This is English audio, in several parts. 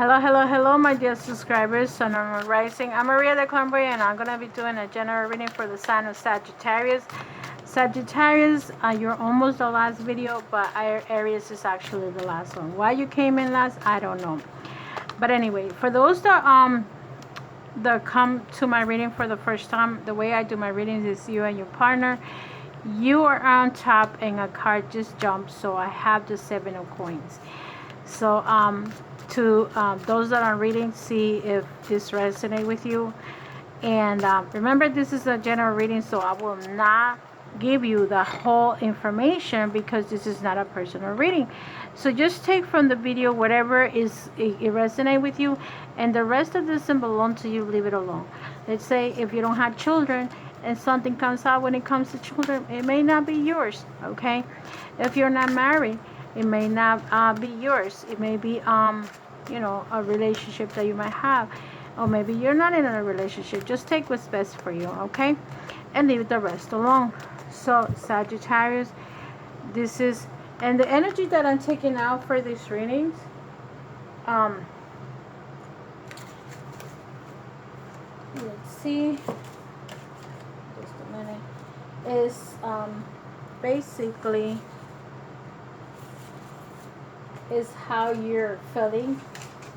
Hello, my dear subscribers. And I'm rising. I'm Maria the Clairvoyant, and I'm gonna be doing a general reading for the sign of Sagittarius. Sagittarius, you're almost the last video, but Aries is actually the last one. Why you came in last, I don't know. But anyway, for those that come to my reading for the first time, the way I do my readings is you and your partner. You are on top, and a card just jumped, so I have the 7 of coins. So to those that are reading, see if this resonates with you. And remember, this is a general reading, so I will not give you the whole information because this is not a personal reading. So just take from the video whatever it resonates with you, and the rest of this doesn't belong to you. Leave it alone. Let's say if you don't have children and something comes out when it comes to children, it may not be yours. Okay, if you're not married, it may not be yours. It may be a relationship that you might have, or maybe you're not in a relationship. Just take what's best for you, okay, and leave the rest alone. So Sagittarius, this is, and the energy that I'm taking out for these readings, let's see, just a minute, is basically is how you're feeling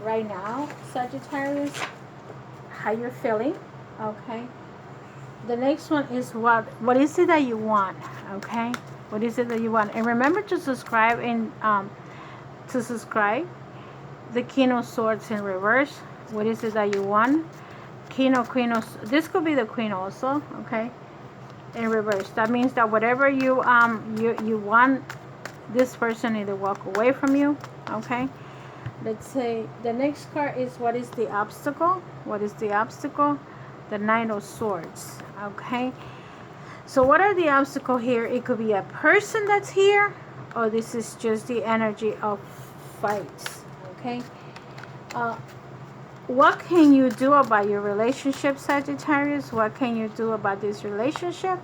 right now, Sagittarius, how you're feeling, okay. The next one is what is it that you want, okay, what is it that you want. And remember to subscribe, and the King of Swords in reverse. What is it that you want? Queen of, this could be the Queen also, okay, in reverse. That means that whatever you want, this person either walk away from you, okay. Let's say the next card is what is the obstacle. What is the obstacle? The Nine of Swords, okay. So what are the obstacle here? It could be a person that's here, or this is just the energy of fights, okay. What can you do about your relationship, Sagittarius? What can you do about this relationship?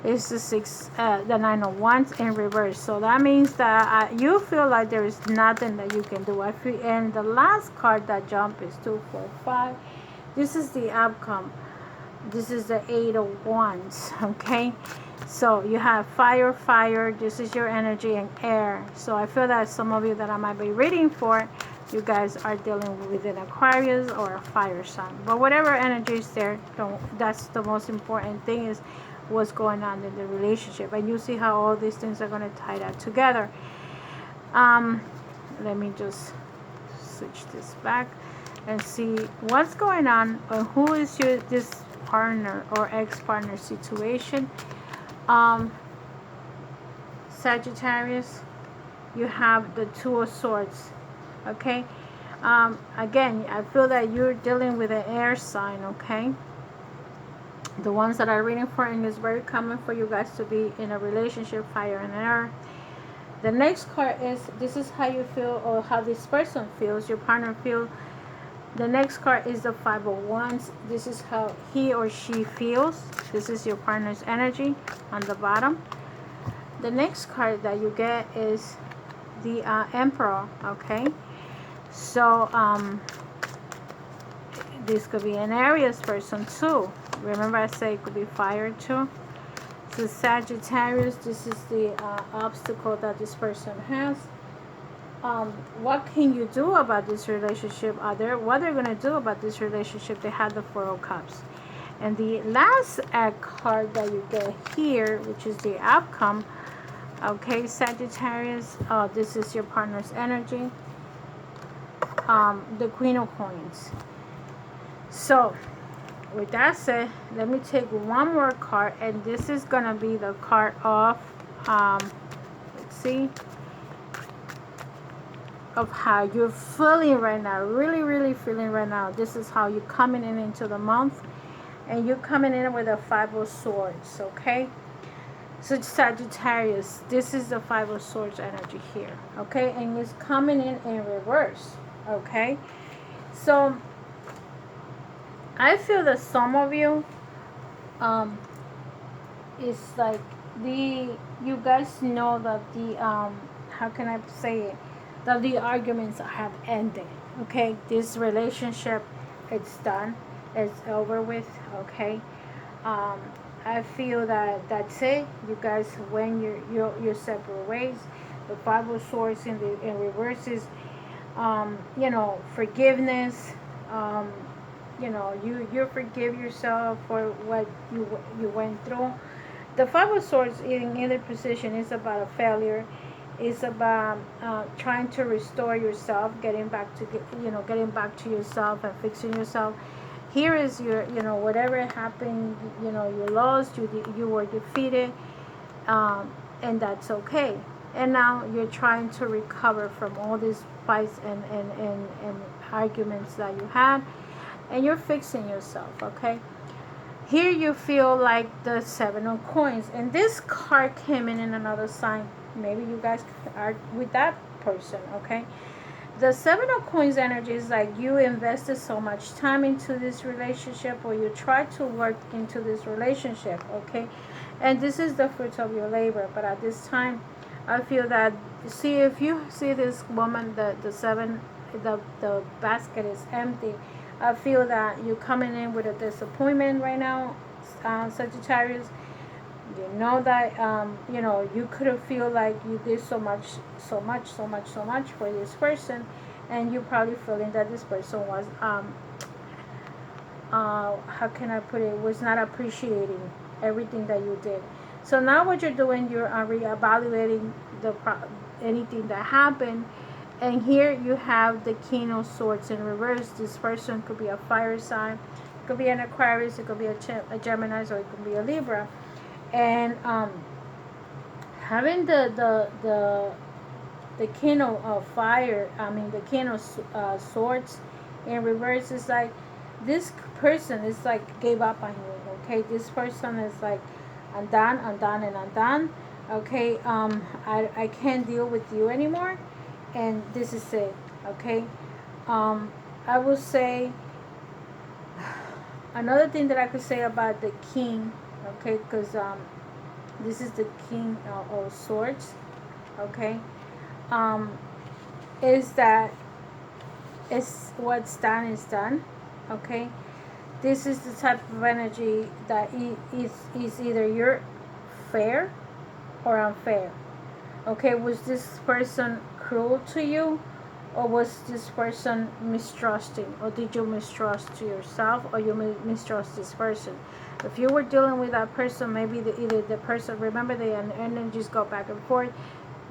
It's the 9 of Wands in reverse. So that means that you feel like there is nothing that you can do. And the last card that jumped is 2, 4, 5. This is the outcome. This is the 8 of Wands, okay. So you have fire. This is your energy, and air. So I feel that some of you that I might be reading for, you guys are dealing with an Aquarius or a fire sign. But whatever energy is there, that's the most important thing, is what's going on in the relationship. And you see how all these things are going to tie that together. Let me just switch this back and see what's going on, or who is this partner or ex-partner situation. Sagittarius, you have the 2 of Swords, okay. Again, I feel that you're dealing with an air sign, okay. The ones that are reading for, and it's very common for you guys to be in a relationship, fire and air. The next card is, this is how you feel, or how this person feels, your partner feels. The next card is the 5 of Wands. This is how he or she feels. This is your partner's energy on the bottom. The next card that you get is the Emperor, okay. So this could be an Aries person too. Remember, I say it could be fire too. So Sagittarius, this is the obstacle that this person has. What can you do about this relationship? What they're going to do about this relationship? They have the 4 of Cups. And the last card that you get here, which is the outcome, okay, Sagittarius, this is your partner's energy. The Queen of Coins. So with that said, let me take one more card, and this is gonna be the card of let's see, of how you're feeling right now, really feeling right now. This is how you're coming into the month, and you're coming in with a 5 of Swords, okay. So Sagittarius, this is the 5 of Swords energy here, okay, and it's coming in reverse, okay. So I feel that some of you, it's like you guys know that the how can I say it, that the arguments have ended. Okay, this relationship, it's done, it's over with. Okay, um, I feel that that's it. You guys went your separate ways. The Five of Swords in reverse is, you know, forgiveness. Um, you know, you forgive yourself for what you went through. The Five of Swords in either position is about a failure. It's about trying to restore yourself, getting back to getting back to yourself and fixing yourself. Here is your, you know, whatever happened, you know, you lost, you were defeated, and that's okay. And now you're trying to recover from all these fights and arguments that you had, and you're fixing yourself. Okay, here you feel like the Seven of Coins, and this card came in another sign. Maybe you guys are with that person. Okay, the Seven of Coins energy is like you invested so much time into this relationship, or you tried to work into this relationship. Okay, and this is the fruit of your labor. But at this time, I feel that, see, if you see this woman, the basket is empty. I feel that you're coming in with a disappointment right now, Sagittarius. You know that, you know, you could have feel like you did so much for this person, and you probably feeling that this person was, how can I put it, was not appreciating everything that you did. So now what you're doing, you're reevaluating anything that happened. And here you have the King of Swords in reverse. This person could be a fire sign, it could be an Aquarius, it could be a Gemini, or it could be a Libra. And having the King of Fire, I mean the King of Swords in reverse, is like this person is like gave up on you. Okay, this person is like, I'm done, and I'm done. Okay, I can't deal with you anymore, and this is it. Okay, I would say another thing that I could say about the King. Okay, because this is the King of Swords. Okay, is that it's what's done is done. Okay, this is the type of energy that is either you're fair or unfair. Okay, was this person cruel to you, or was this person mistrusting, or did you mistrust to yourself, or you mistrust this person? If you were dealing with that person, maybe either the person, remember the energies go back and forth,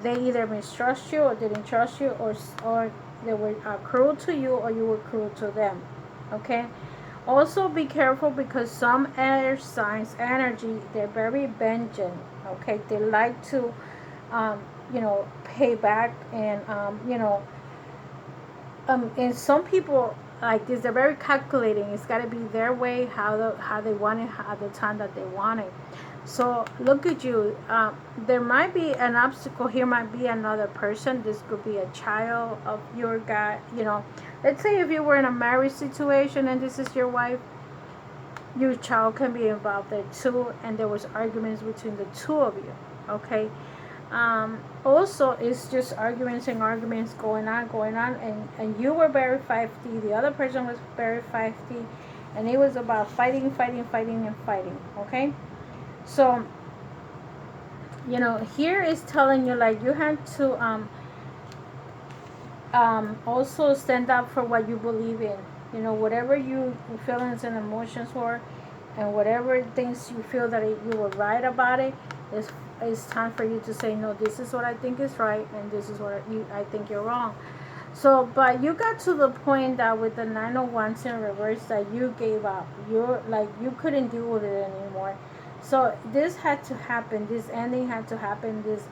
they either mistrust you or didn't trust you, or they were cruel to you, or you were cruel to them. Okay, also be careful, because some air signs energy, they're very vengeant. Okay, they like to you know, pay back, and you know, and some people like this, they're very calculating. It's got to be their way, how they want it, at the time that they want it. So look at you. There might be an obstacle here. Might be another person. This could be a child of your guy. You know, let's say if you were in a marriage situation and this is your wife, your child can be involved there too, and there was arguments between the two of you. Okay. Also, it's just arguments going on, and you were very feisty, the other person was very feisty, and it was about fighting. Okay, so you know, here is telling you like you have to also stand up for what you believe in. You know, whatever your feelings and emotions were, and whatever things you feel that you were right about it, it's time for you to say, no, this is what I think is right, and this is what I think you're wrong. So, but you got to the point that with the 9 of Wands in reverse, that you gave up. You're like, you couldn't deal with it anymore. So this had to happen. This ending had to happen. This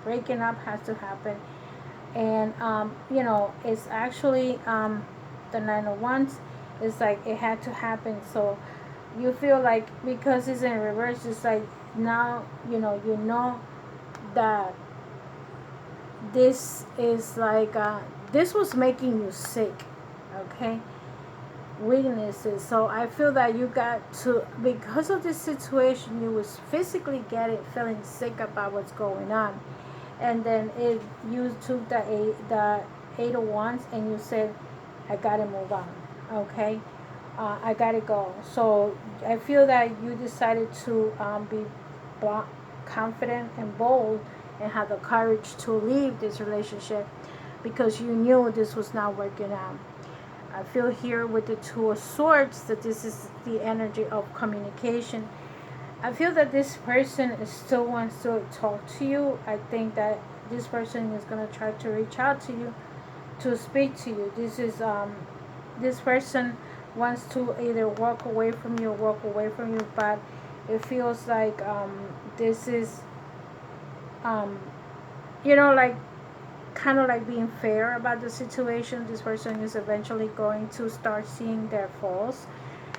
breaking up has to happen. And you know, it's actually the 9 of Wands. It's like it had to happen. So you feel like, because it's in reverse, it's like now you know that this is like this was making you sick. Okay, weaknesses. So I feel that you got to, because of this situation, you was physically feeling sick about what's going on, and then you took the eight of wands and you said, I gotta move on, okay, I gotta go. So I feel that you decided to be confident and bold and have the courage to leave this relationship because you knew this was not working out. I feel here with the Two of Swords that this is the energy of communication. I feel that this person still wants to talk to you. I think that this person is going to try to reach out to you, to speak to you. This person wants to either walk away from you or walk away from you, but it feels like this is, like kind of like being fair about the situation. This person is eventually going to start seeing their faults.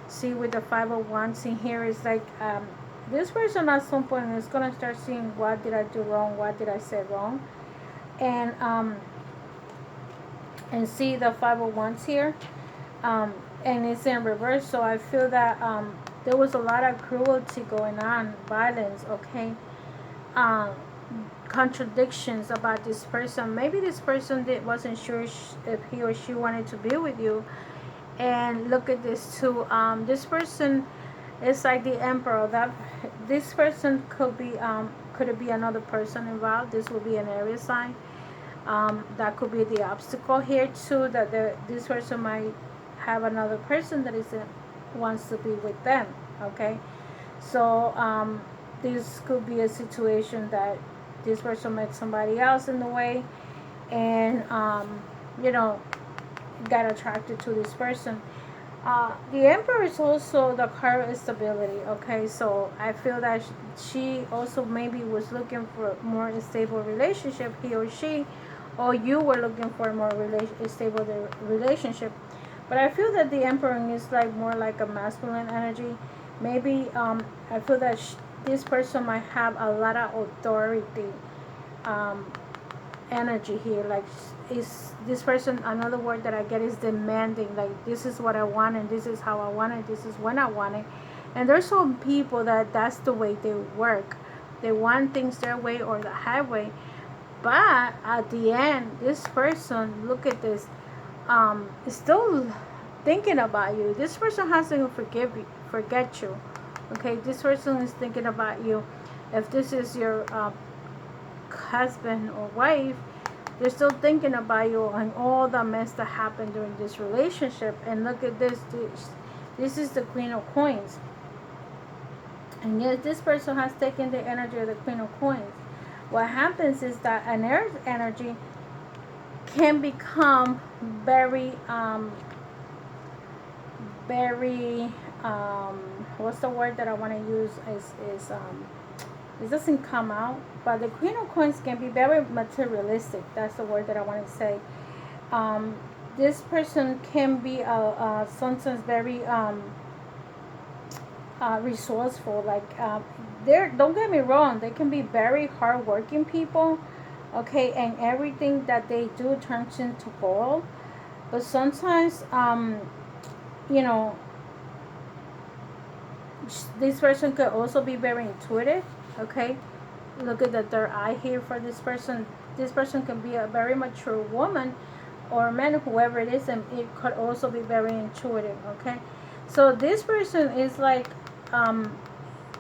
See, with the Five of Wands in here, is like this person at some point is going to start seeing, what did I do wrong, what did I say wrong, and see the Five of Wands here, and it's in reverse. So I feel that there was a lot of cruelty going on, violence, okay, contradictions about this person. Maybe this person wasn't sure if he or she wanted to be with you. And look at this too. This person is like the Emperor. That this person could it be another person involved? This will be an Aries sign. That could be the obstacle here too. That this person might have another person that wants to be with them. Okay, so this could be a situation that this person met somebody else in the way, and got attracted to this person. The Emperor is also the card of stability. Okay, so I feel that she also maybe was looking for a more stable relationship, he or she, or you were looking for a more stable relationship. But I feel that the Emperor is like more like a masculine energy. Maybe I feel that this person might have a lot of authority energy here. Like, is this person, another word that I get is demanding. Like, this is what I want and this is how I want it, this is when I want it. And there's some people that's the way they work. They want things their way or the highway. But at the end, this person, look at this, is still thinking about you. This person hasn't forget you. Okay, this person is thinking about you. If this is your husband or wife, they're still thinking about you and all the mess that happened during this relationship. And look at this. This is the Queen of Coins. And yes, this person has taken the energy of the Queen of Coins. What happens is that an Earth energy can become very what's the word that I want to use is it doesn't come out, but the Queen of Coins can be very materialistic. That's the word that I want to say. This person can be sometimes very resourceful. Like, don't get me wrong, they can be very hardworking people, okay, and everything that they do turns into gold. But sometimes, this person could also be very intuitive. Okay, look at the third eye here for this person. This person can be a very mature woman or man, whoever it is, and it could also be very intuitive. Okay, so this person is like,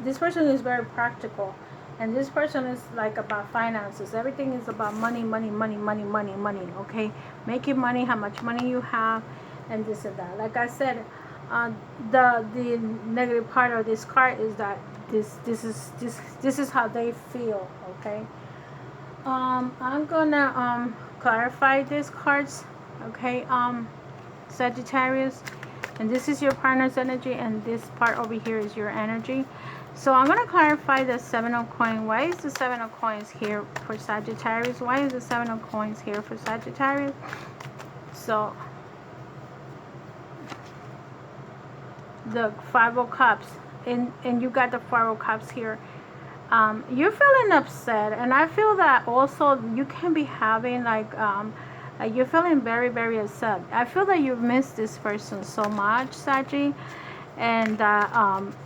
this person is very practical, and this person is like about finances. Everything is about money, money, money, money, money, money. Okay, making money, how much money you have, and this and that. Like I said, the negative part of this card is that this is how they feel. Okay, I'm gonna clarify these cards. Okay, Sagittarius, and this is your partner's energy, and this part over here is your energy. So I'm gonna clarify the Seven of Coins. Why is the Seven of Coins here for Sagittarius? Why is the Seven of Coins here for Sagittarius? So the Five of Cups, and you got the Five of Cups here. You're feeling upset, and I feel that also you can be having like you're feeling very, very upset. I feel that you missed this person so much, Saggy, and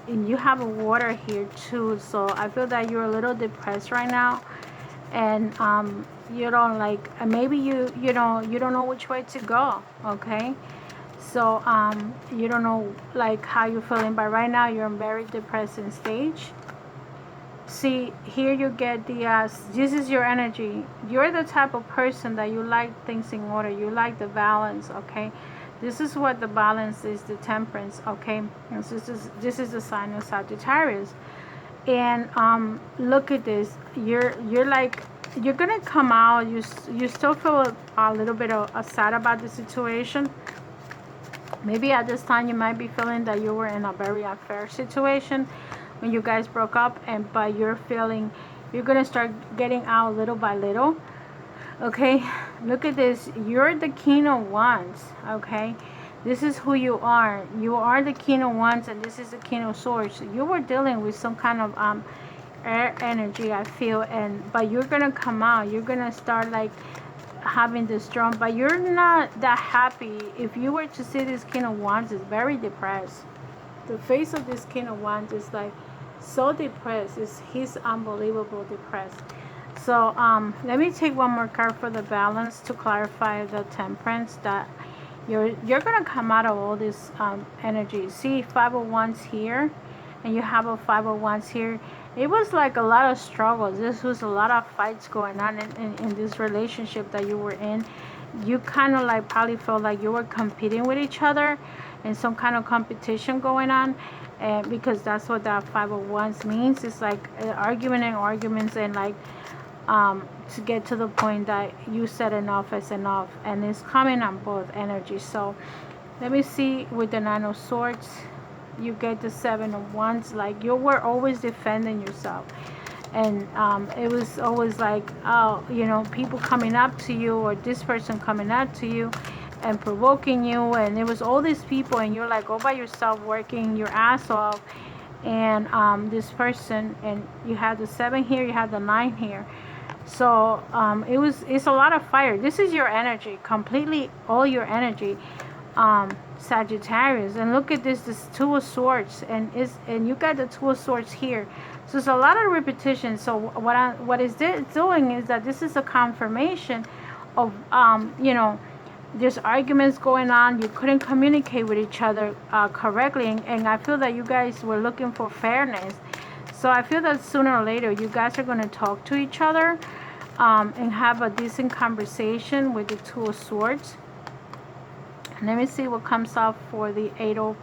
you have a water here too. So I feel that you're a little depressed right now, and you don't like, maybe you know, you don't know which way to go. Okay, so you don't know like how you're feeling, but right now you're in very depressing stage. See, here you get the this is your energy. You're the type of person that you like things in order, you like the balance. Okay, this is what the balance is, the temperance. Okay, and this is the sign of Sagittarius. And look at this, you're like, you're gonna come out, you still feel a little bit sad about the situation. Maybe at this time you might be feeling that you were in a very unfair situation when you guys broke up, and but you're feeling you're gonna start getting out little by little. Okay, look at this, you're the King of Wands. Okay, this is who you are. You are the King of Wands, and this is the King of Swords. You were dealing with some kind of air energy, I feel, and but you're gonna come out, you're gonna start like having this drum, but you're not that happy. If you were to see this King of Wands, is very depressed. The face of this King of Wands is like so depressed. He's unbelievable depressed. So let me take one more card for the balance to clarify the temperance, that you're gonna come out of all this energy. See, 5 of Wands here, and you have a 5 of Wands here. It was like a lot of struggles. This was a lot of fights going on in this relationship that you were in. You kind of like probably felt like you were competing with each other, and some kind of competition going on, and because that's what that 5 of Wands means. It's like arguments, and like to get to the point that you said enough is enough, and it's coming on both energies. So let me see, with the 9 of Swords, you get the 7 of Wands. Like you were always defending yourself, and it was always like, oh, you know, people coming up to you, or this person coming up to you and provoking you, and it was all these people, and you're like all by yourself working your ass off, and this person, and you have the 7 here, you have the 9 here. So it's a lot of fire. This is your energy, completely all your energy, Sagittarius. And look at this 2 of Swords, and you got the 2 of Swords here. So it's a lot of repetition. So what is this doing is that this is a confirmation of you know, there's arguments going on, you couldn't communicate with each other correctly, and I feel that you guys were looking for fairness. So I feel that sooner or later you guys are going to talk to each other and have a decent conversation with the 2 of Swords. Let me see what comes up for the 8 of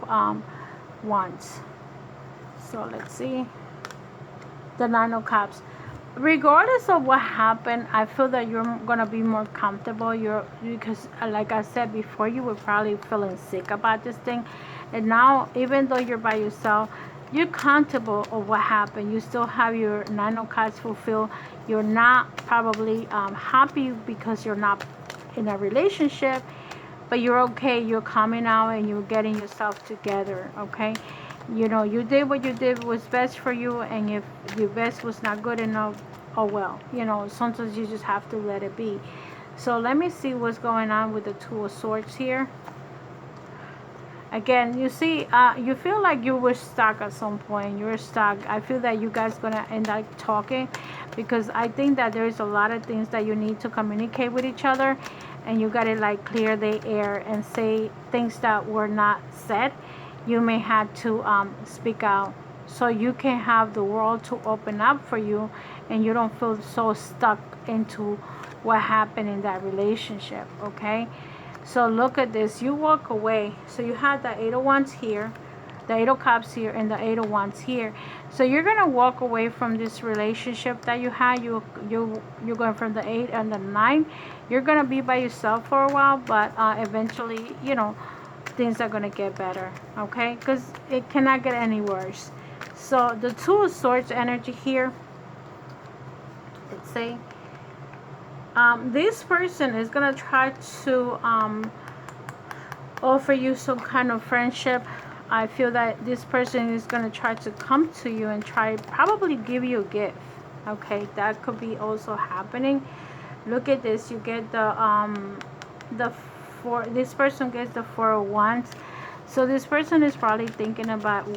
Wands. So let's see. The 9 of Cups. Regardless of what happened, I feel that you're going to be more comfortable. Because like I said before, you were probably feeling sick about this thing. And now, even though you're by yourself, you're comfortable of what happened. You still have your 9 of Cups fulfilled. You're not probably happy because you're not in a relationship, but you're okay. You're coming out and you're getting yourself together. Okay, you know, you did what you did was best for you, and if your best was not good enough, oh well, you know, sometimes you just have to let it be. So let me see what's going on with the 2 of Swords here. Again, you see, you feel like you were stuck at some point. You were stuck. I feel that you guys gonna end up talking, because I think that there's a lot of things that you need to communicate with each other, and you gotta like clear the air and say things that were not said. You may have to speak out, so you can have the world to open up for you, and you don't feel so stuck into what happened in that relationship. Okay. So look at this, you walk away. So you had the 8 of Wands here, the 8 of Cups here, and the 8 of Wands here. So you're gonna walk away from this relationship that you had. You're going from the 8 and the 9. You're gonna be by yourself for a while, but eventually, you know, things are gonna get better. Okay, because it cannot get any worse. So the 2 of Swords energy here. Let's say. This person is going to try to offer you some kind of friendship. I feel that this person is going to try to come to you and probably give you a gift. Okay, that could be also happening. Look at this. You get this person gets the 4 of Wands. So this person is probably thinking about,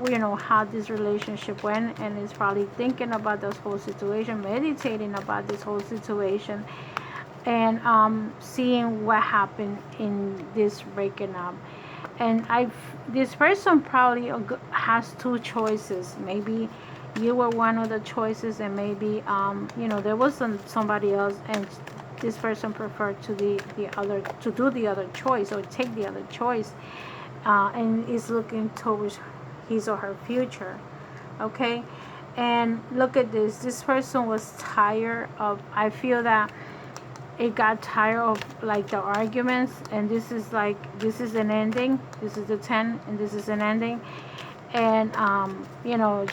you know, how this relationship went, and is probably thinking about this whole situation, meditating about this whole situation, and seeing what happened in this breaking up. And this person probably has two choices. Maybe you were one of the choices, and maybe you know, there was somebody else, and this person preferred to do the other choice, or take the other choice, and is looking towards his or her future. Okay, and look at this person was tired of, I feel that it got tired of like the arguments, and this is an ending. This is the 10, and this is an ending. And you know,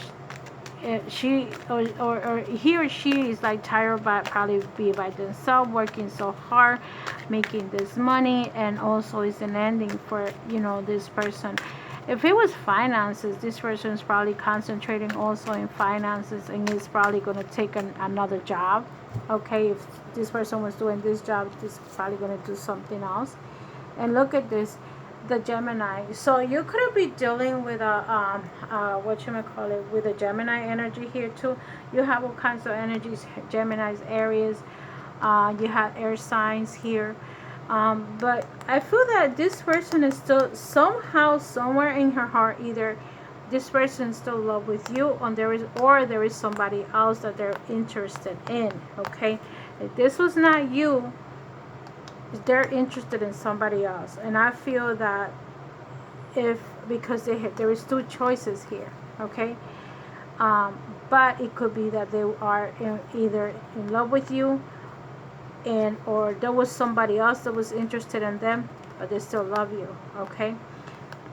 she or he or she is like tired, but probably be by themselves, working so hard, making this money, and also it's an ending for, you know, this person. If it was finances, this person is probably concentrating also in finances, and is probably going to take another job. Okay, if this person was doing this job, this is probably going to do something else. And look at this, the Gemini. So you could be dealing with a with a Gemini energy here too. You have all kinds of energies, Gemini's, Aries. You have air signs here. But I feel that this person is still somehow, somewhere in her heart, either this person is still in love with you, or there is somebody else that they're interested in. Okay, if this was not you, they're interested in somebody else. And I feel that because there is two choices here. Okay, but it could be that they are either in love with you, and or there was somebody else that was interested in them, but they still love you. Okay,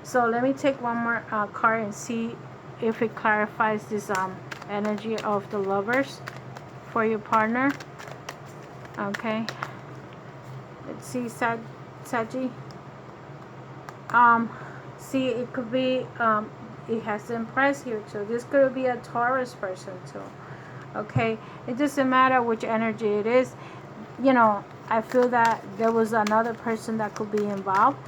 so let me take one more card and see if it clarifies this energy of the Lovers for your partner. Okay, let's see, Saggy. See, it could be it has the Empress here too. This could be a Taurus person too. Okay, it doesn't matter which energy it is. You know, I feel that there was another person that could be involved.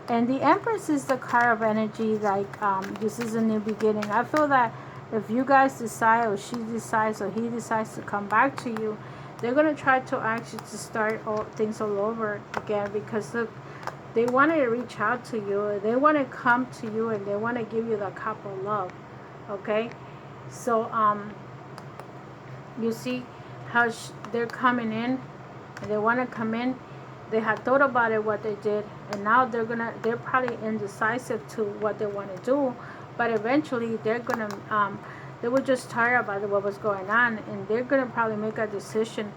And the Empress is the card of energy, like this is a new beginning. I feel that if you guys decide, or she decides, or he decides to come back to you, they're going to try to actually to start things all over again, because look, they want to reach out to you, they want to come to you, and they want to give you the cup of love. Okay, so you see how they're coming in, and they want to come in. They had thought about it, what they did, and now they're probably indecisive to what they want to do, but eventually they were just tired about what was going on, and they're gonna probably make a decision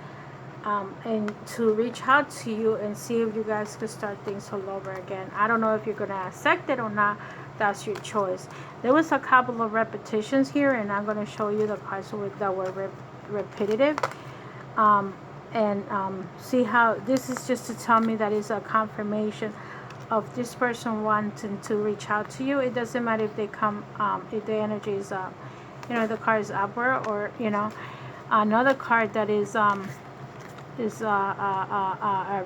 and to reach out to you and see if you guys could start things all over again. I don't know if you're gonna accept it or not. That's your choice. There was a couple of repetitions here, and I'm gonna show you the parts that were repetitive. And see how this is just to tell me that it's a confirmation of this person wanting to reach out to you. It doesn't matter if they come, if the energy is, you know, the card is upward, or, you know, another card that is a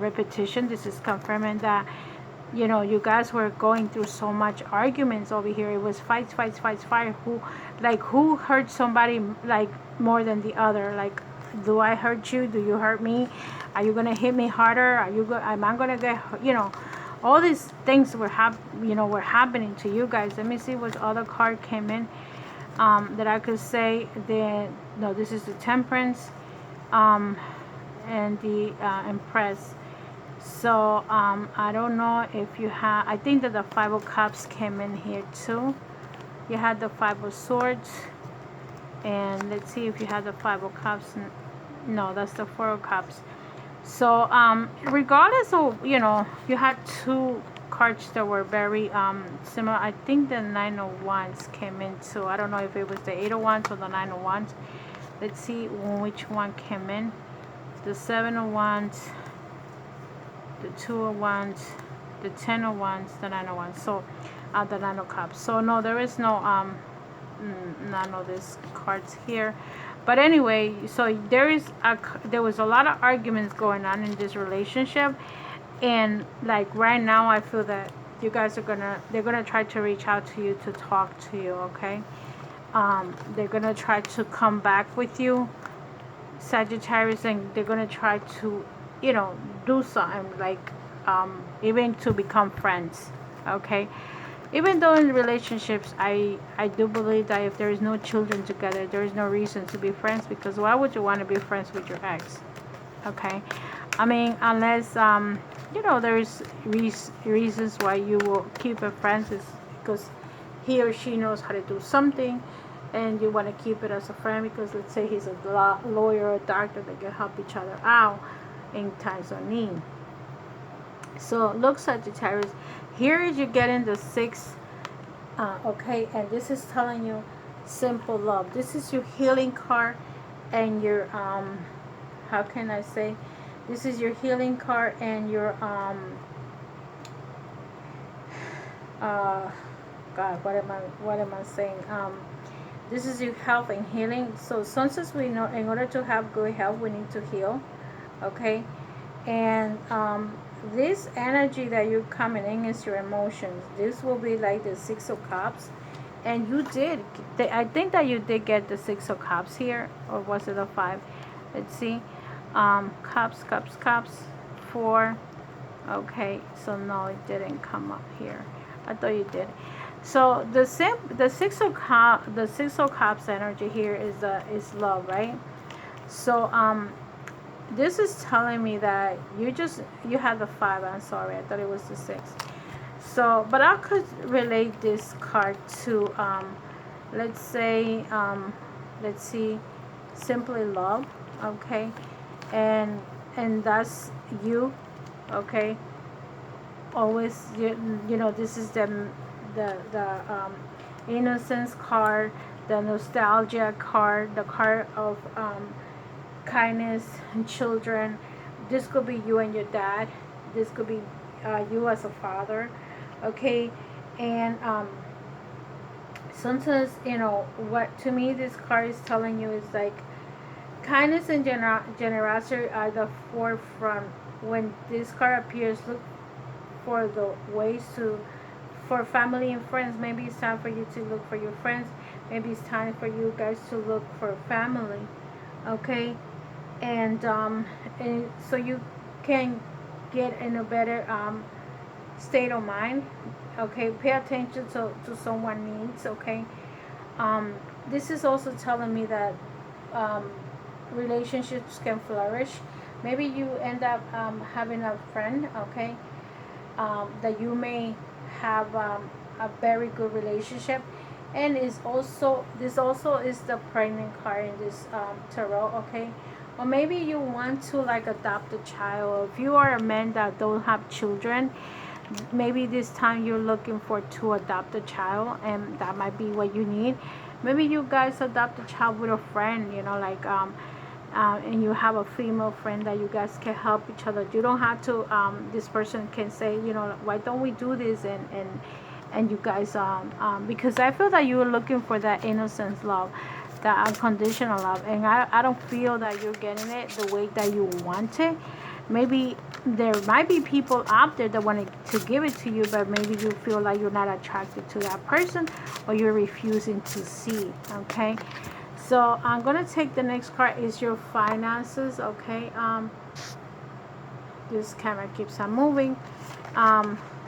repetition. This is confirming that, you know, you guys were going through so much arguments over here. It was fights. Who hurt somebody like more than the other? Like, do I hurt you? Do you hurt me? Are you gonna hit me harder? Am I gonna get, you know, all these things were happening to you guys. Let me see what other card came in that I could say. No, this is the Temperance and the Empress. So I don't know if you have. I think that the Five of Cups came in here too. You had the Five of Swords. And let's see if you had the Five of Cups. No, that's the Four of Cups. So regardless of, you know, you had two cards that were very similar. I think the Nine of Wands came in too. I don't know if it was the Eight of Wands or the Nine of Wands. Let's see which one came in. The Seven of Wands, the Two of Wands, the Ten of Wands, the Nine of Wands. So the Nine of Cups. So no, there is no none of these cards here. But anyway, so there was a lot of arguments going on in this relationship, and like right now I feel that you guys are they're gonna try to reach out to you to talk to you, okay? They're gonna try to come back with you, Sagittarius, and they're gonna try to, you know, do something like even to become friends, okay? Even though in relationships, I do believe that if there is no children together, there is no reason to be friends, because why would you want to be friends with your ex? Okay, I mean, unless you know, there's reasons why you will keep a friend, is because he or she knows how to do something, and you want to keep it as a friend because, let's say, he's a lawyer or a doctor that can help each other out in times of need. So look, Sagittarius, here is you getting the 6, okay, and this is telling you simple love. This is your healing card, and your how can I say, this is your healing card, and your God, what am I saying? This is your health and healing. So sometimes we know, in order to have good health, we need to heal, okay? And this energy that you're coming in is your emotions. This will be like the 6 of Cups, and you did, I think that you did get the 6 of Cups here, or was it a 5? Let's see. Cups, 4. Okay, so no, it didn't come up here. I thought you did. So the 6 of Cups energy here is love, right? So this is telling me that you had the 5. I'm sorry, I thought it was the 6. So, but I could relate this card to let's say let's see, simply love, okay, and that's you, okay. Always, you know, this is the innocence card, the nostalgia card, the card of kindness and children. This could be you and your dad. This could be you as a father, okay. And sometimes, you know, what to me this card is telling you is like kindness and generosity are the forefront. When this card appears, look for the ways to, for family and friends. Maybe it's time for you to look for your friends. Maybe it's time for you guys to look for family, okay. And so you can get in a better state of mind, okay. Pay attention to someone needs, okay. This is also telling me that relationships can flourish. Maybe you end up having a friend, okay, that you may have a very good relationship. And is also, this also is the pregnant card in this tarot, okay. Or maybe you want to like adopt a child. If you are a man that don't have children, maybe this time you're looking for to adopt a child, and that might be what you need. Maybe you guys adopt a child with a friend, you know, like and you have a female friend that you guys can help each other. You don't have to this person can say, you know, why don't we do this, and you guys because I feel that you are looking for that innocence love, that unconditional love, and I don't feel that you're getting it the way that you want it. Maybe there might be people out there that want to give it to you, but maybe you feel like you're not attracted to that person, or you're refusing to see, okay. So I'm gonna take the next card, is your finances, okay. This camera keeps on moving.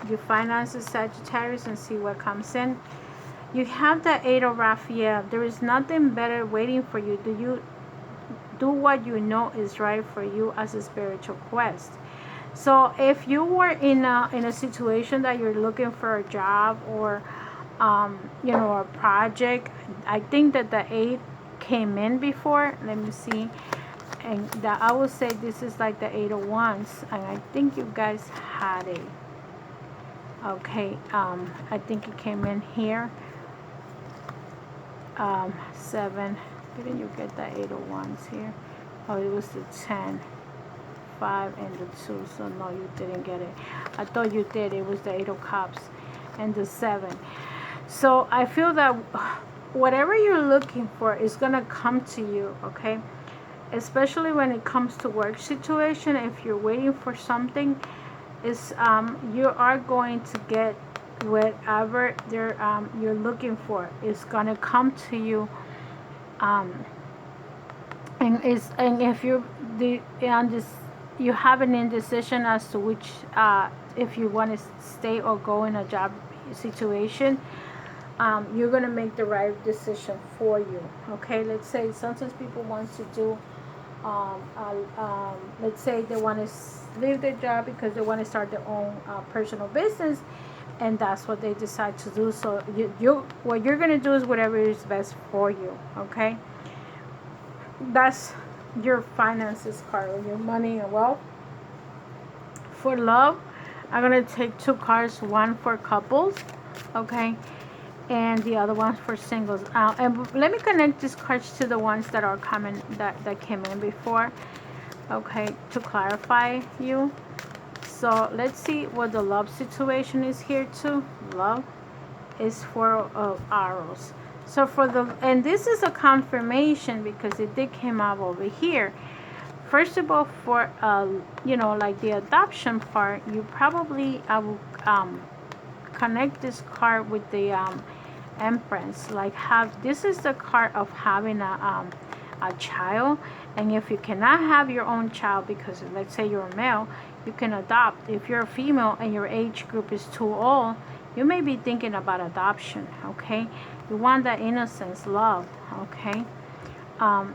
Your finances, Sagittarius, and see what comes in. You have the 8 of Raphael. There is nothing better waiting for you. Do what you know is right for you as a spiritual quest. So if you were in a situation that you're looking for a job, or you know, a project, I think that the 8 came in before. Let me see. And that I would say this is like the 8 of Wands, and I think you guys had it, okay. I think it came in here. 7. Didn't you get the 8 of Wands here? Oh, it was the 10, 5, and the 2. So no, you didn't get it. I thought you did. It was the 8 of Cups and the 7. So I feel that whatever you're looking for is gonna come to you, okay. Especially when it comes to work situation. If you're waiting for something, is you are going to get whatever you're looking for. It's gonna come to you, and if you have an indecision as to which if you want to stay or go in a job situation, you're gonna make the right decision for you. Okay, let's say sometimes people want to do let's say they want to leave their job because they want to start their own personal business, and that's what they decide to do. So what you're gonna do is whatever is best for you. Okay, that's your finances card, or your money and wealth. For love, I'm gonna take 2 cards, one for couples, okay, and the other one for singles. And let me connect these cards to the ones that are coming, that came in before, okay, to clarify you. So let's see what the love situation is here too. Love is 4 of arrows. So and this is a confirmation because it did come up over here. First of all, for like the adoption part, you probably, I will connect this card with the Empress. Like, this is the card of having a child, and if you cannot have your own child because let's say you're a male, you can adopt. If you're a female and your age group is too old, you may be thinking about adoption. Okay, you want that innocence, love. Okay.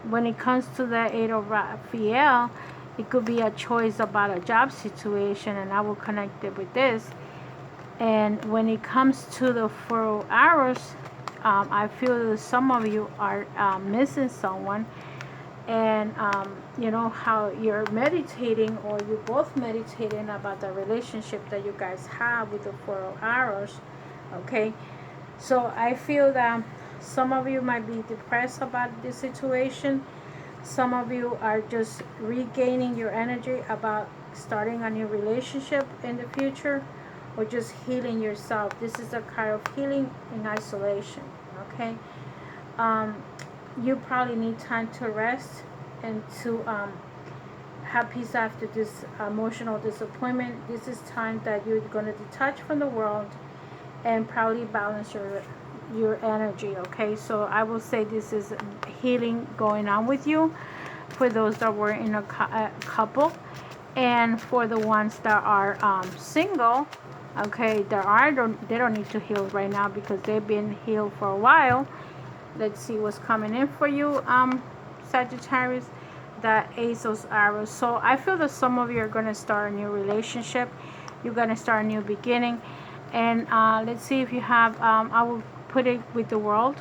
When it comes to the 8 of Raphael, it could be a choice about a job situation, and I will connect it with this. And when it comes to the 4 of arrows, I feel that some of you are missing someone, and you know how you're meditating, or you're both meditating about the relationship that you guys have with the 4 of arrows. Okay, so I feel that some of you might be depressed about this situation. Some of you are just regaining your energy about starting a new relationship in the future, or just healing yourself. This is a card of healing in isolation. Okay, you probably need time to rest and to have peace after this emotional disappointment. This is time that you're going to detach from the world and probably balance your energy. Okay, so I will say this is healing going on with you for those that were in a couple, and for the ones that are single. Okay, they don't need to heal right now because they've been healed for a while. Let's see what's coming in for you, Sagittarius. The Ace of Arrows. So I feel that some of you are going to start a new relationship. You're going to start a new beginning. And let's see if you have, I will put it with the world.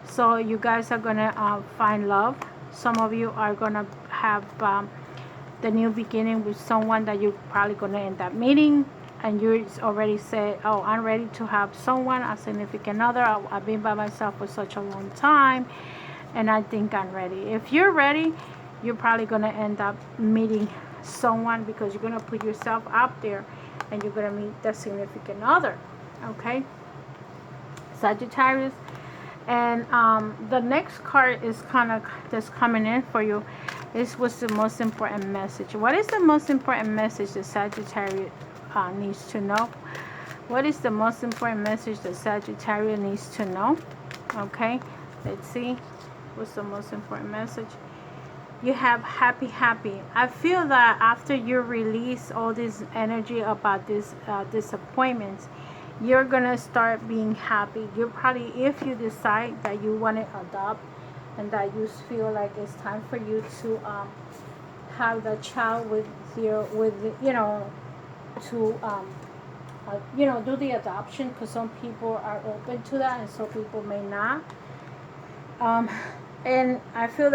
So you guys are going to find love. Some of you are going to have the new beginning with someone that you're probably going to end up meeting. And you already say, oh, I'm ready to have someone, a significant other. I've been by myself for such a long time, and I think I'm ready. If you're ready, you're probably going to end up meeting someone because you're going to put yourself out there and you're going to meet the significant other. Okay, Sagittarius. And the next card is that's coming in for you. This was the most important message. What is the most important message that Sagittarius needs to know? What is the most important message that Sagittarius needs to know? Okay, let's see. What's the most important message? You have happy. I feel that after you release all this energy about this disappointments, you're gonna start being happy. You're probably, if you decide that you want to adopt and that you feel like it's time for you to have the child with you know, to do the adoption, because some people are open to that and some people may not. And I feel that